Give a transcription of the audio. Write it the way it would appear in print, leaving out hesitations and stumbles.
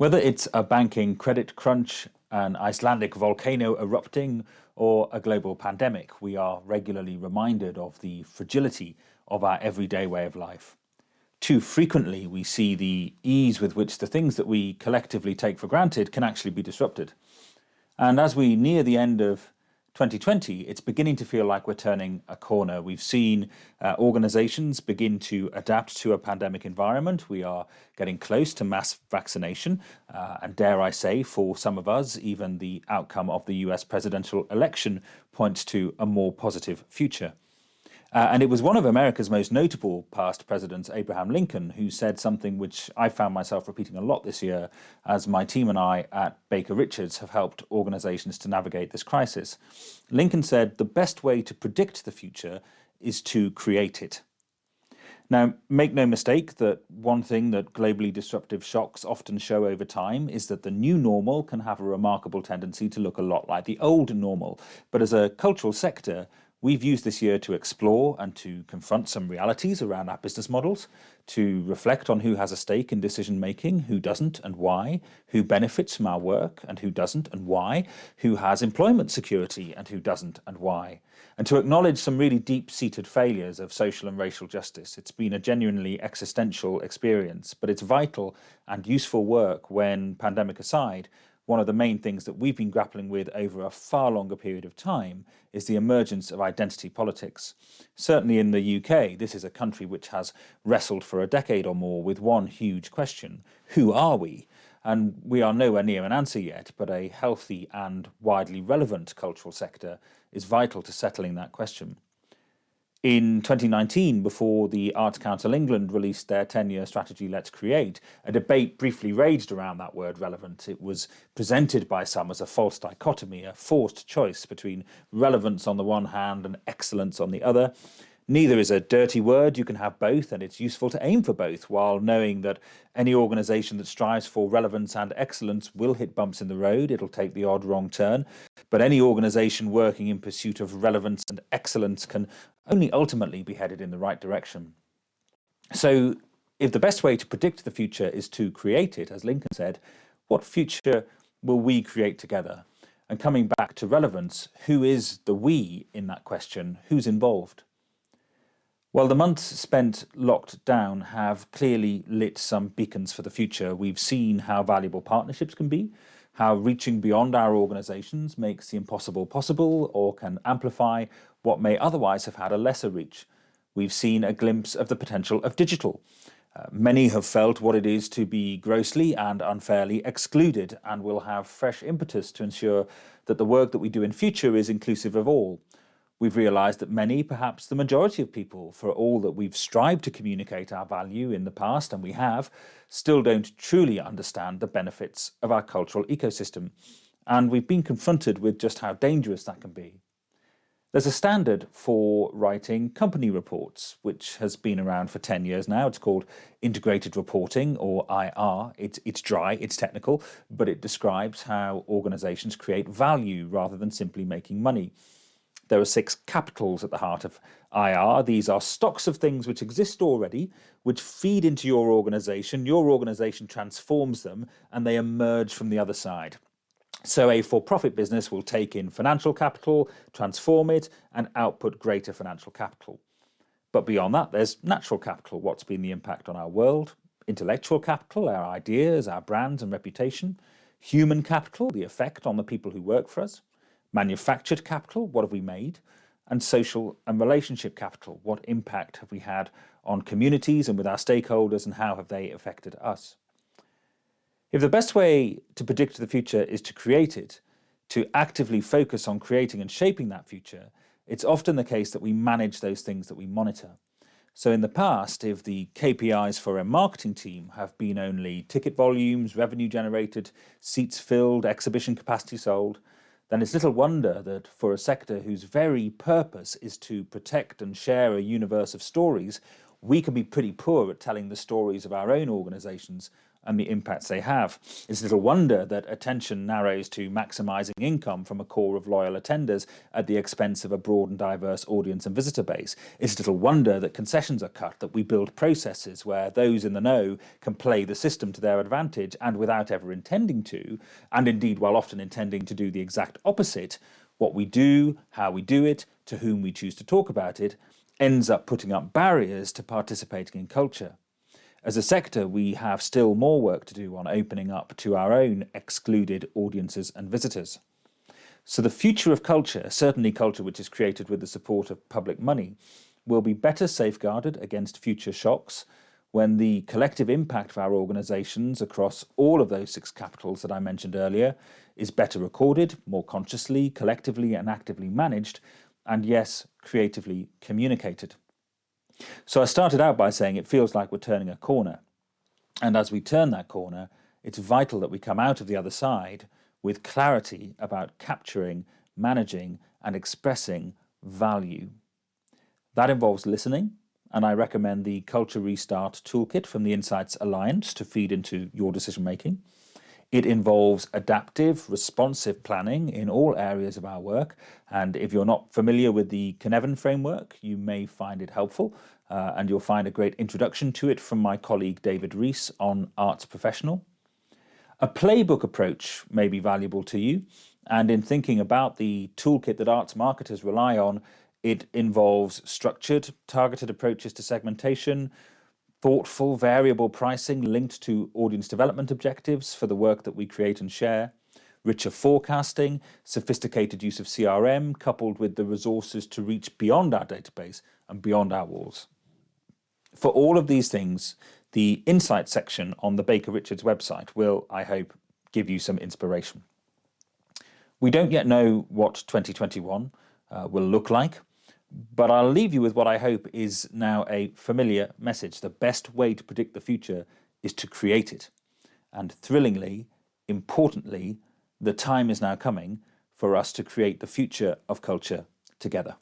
Whether it's a banking credit crunch, an Icelandic volcano erupting, or a global pandemic, we are regularly reminded of the fragility of our everyday way of life. Too frequently, we see the ease with which the things that we collectively take for granted can actually be disrupted. And as we near the end of 2020, it's beginning to feel like we're turning a corner. We've seen organizations begin to adapt to a pandemic environment. We are getting close to mass vaccination. And dare I say, for some of us, even the outcome of the US presidential election points to a more positive future. And it was one of America's most notable past presidents, Abraham Lincoln, who said something which I found myself repeating a lot this year as my team and I at Baker Richards have helped organizations to navigate this crisis. Lincoln said, "The best way to predict the future is to create it." Now, make no mistake that one thing that globally disruptive shocks often show over time is that the new normal can have a remarkable tendency to look a lot like the old normal. But as a cultural sector, we've used this year to explore and to confront some realities around our business models, to reflect on who has a stake in decision making, who doesn't and why, who benefits from our work and who doesn't and why, who has employment security and who doesn't and why, and to acknowledge some really deep-seated failures of social and racial justice. It's been a genuinely existential experience, but it's vital and useful work when, pandemic aside, one of the main things that we've been grappling with over a far longer period of time is the emergence of identity politics. Certainly in the UK, this is a country which has wrestled for a decade or more with one huge question: who are we? And we are nowhere near an answer yet, but a healthy and widely relevant cultural sector is vital to settling that question. In 2019, before the Arts Council England released their 10-year strategy, Let's Create, a debate briefly raged around that word relevant. It was presented by some as a false dichotomy, a forced choice between relevance on the one hand and excellence on the other. Neither is a dirty word. You can have both, and it's useful to aim for both, while knowing that any organisation that strives for relevance and excellence will hit bumps in the road. It'll take the odd wrong turn. But any organisation working in pursuit of relevance and excellence can only ultimately be headed in the right direction. So if the best way to predict the future is to create it, as Lincoln said, what future will we create together? And coming back to relevance, who is the we in that question? Who's involved? Well, the months spent locked down have clearly lit some beacons for the future. We've seen how valuable partnerships can be, how reaching beyond our organizations makes the impossible possible or can amplify what may otherwise have had a lesser reach. We've seen a glimpse of the potential of digital. Many have felt what it is to be grossly and unfairly excluded, and will have fresh impetus to ensure that the work that we do in future is inclusive of all. We've realised that many, perhaps the majority of people, for all that we've strived to communicate our value in the past, and we have, still don't truly understand the benefits of our cultural ecosystem. And we've been confronted with just how dangerous that can be. There's a standard for writing company reports, which has been around for 10 years now. It's called Integrated Reporting, or IR. It's dry, it's technical, but it describes how organisations create value rather than simply making money. There are 6 capitals at the heart of IR. These are stocks of things which exist already, which feed into your organization transforms them, and they emerge from the other side. So a for-profit business will take in financial capital, transform it, and output greater financial capital. But beyond that, there's natural capital. What's been the impact on our world? Intellectual capital, our ideas, our brands and reputation. Human capital, the effect on the people who work for us. Manufactured capital, what have we made? And social and relationship capital, what impact have we had on communities and with our stakeholders, and how have they affected us? If the best way to predict the future is to create it, to actively focus on creating and shaping that future, it's often the case that we manage those things that we monitor. So in the past, if the KPIs for a marketing team have been only ticket volumes, revenue generated, seats filled, exhibition capacity sold, then it's little wonder that for a sector whose very purpose is to protect and share a universe of stories, we can be pretty poor at telling the stories of our own organisations and the impacts they have. It's little wonder that attention narrows to maximising income from a core of loyal attenders at the expense of a broad and diverse audience and visitor base. It's little wonder that concessions are cut, that we build processes where those in the know can play the system to their advantage and without ever intending to, and indeed while often intending to do the exact opposite, what we do, how we do it, to whom we choose to talk about it, ends up putting up barriers to participating in culture. As a sector, we have still more work to do on opening up to our own excluded audiences and visitors. So the future of culture, certainly culture which is created with the support of public money, will be better safeguarded against future shocks when the collective impact of our organisations across all of those 6 capitals that I mentioned earlier is better recorded, more consciously, collectively and actively managed, and yes, creatively communicated. So I started out by saying it feels like we're turning a corner. And as we turn that corner, it's vital that we come out of the other side with clarity about capturing, managing, and expressing value. That involves listening, and I recommend the Culture Restart Toolkit from the Insights Alliance to feed into your decision making. It involves adaptive, responsive planning in all areas of our work. And if you're not familiar with the Cynefin framework, you may find it helpful. And you'll find a great introduction to it from my colleague David Rees on Arts Professional. A playbook approach may be valuable to you. And in thinking about the toolkit that arts marketers rely on, it involves structured, targeted approaches to segmentation, thoughtful, variable pricing linked to audience development objectives for the work that we create and share, richer forecasting, sophisticated use of CRM, coupled with the resources to reach beyond our database and beyond our walls. For all of these things, the Insight section on the Baker Richards website will, I hope, give you some inspiration. We don't yet know what 2021 will look like, but I'll leave you with what I hope is now a familiar message. The best way to predict the future is to create it. And thrillingly, importantly, the time is now coming for us to create the future of culture together.